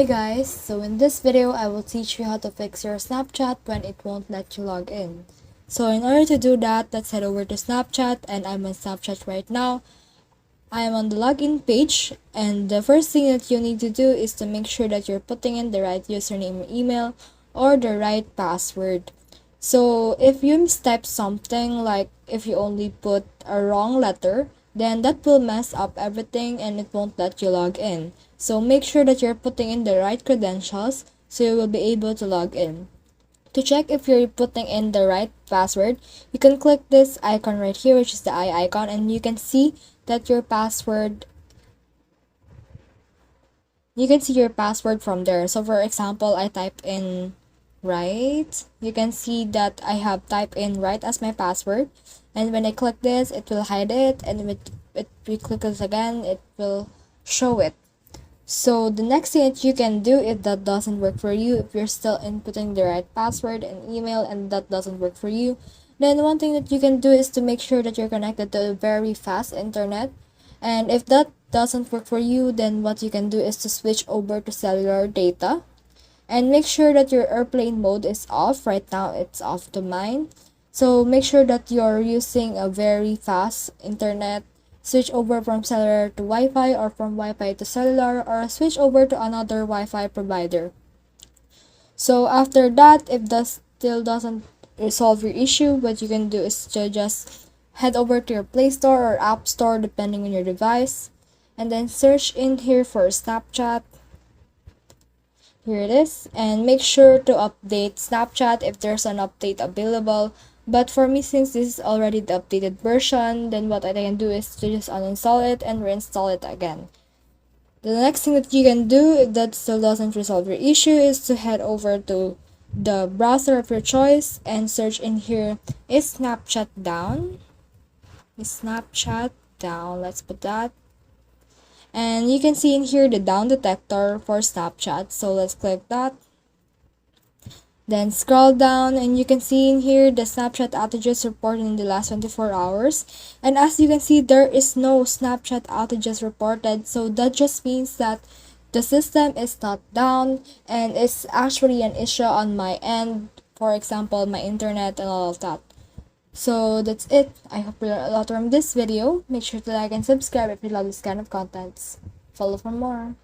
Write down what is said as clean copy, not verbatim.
Hi guys, so in this video I will teach you how to fix your Snapchat when it won't let you log in. So in order to do that, let's head over to Snapchat, and I'm on Snapchat right now. I am on the login page, and the first thing that you need to do is to make sure that you're putting in the right username or email or the right password. So if you mistype something, like if you only put a wrong letter, then that will mess up everything and it won't let you log in. So make sure that you're putting in the right credentials so you will be able to log in. To check if you're putting in the right password, you can click this icon right here, which is the eye icon, and you can see that your password from there. So for example, I type in right. You can see that I have typed in right as my password, and when I click this, it will hide it, and when we click this again, it will show it. So the next thing that you can do, if that doesn't work for you, if you're still inputting the right password and email and that doesn't work for you, then one thing that you can do is to make sure that you're connected to a very fast internet. And if that doesn't work for you, then what you can do is to switch over to cellular data. And make sure that your airplane mode is off. Right now it's off to mine. So make sure that you're using a very fast internet. Switch over from cellular to Wi-Fi, or from Wi-Fi to cellular, or switch over to another Wi-Fi provider. So after that, if that still doesn't resolve your issue, what you can do is to just head over to your Play Store or App Store depending on your device, and then search in here for Snapchat. Here it is, and make sure to update Snapchat if there's an update available. But for me, since this is already the updated version, then what I can do is to just uninstall it and reinstall it again. The next thing that you can do, if that still doesn't resolve your issue, is to head over to the browser of your choice and search in here, is Snapchat down? Is Snapchat down? Let's put that. And you can see in here the down detector for Snapchat. So let's click that. Then scroll down and you can see in here the Snapchat outages reported in the last 24 hours. And as you can see, there is no Snapchat outages reported. So that just means that the system is not down and it's actually an issue on my end. For example, my internet and all of that. So that's it. I hope you learned a lot from this video. Make sure to like and subscribe if you love this kind of contents. Follow for more.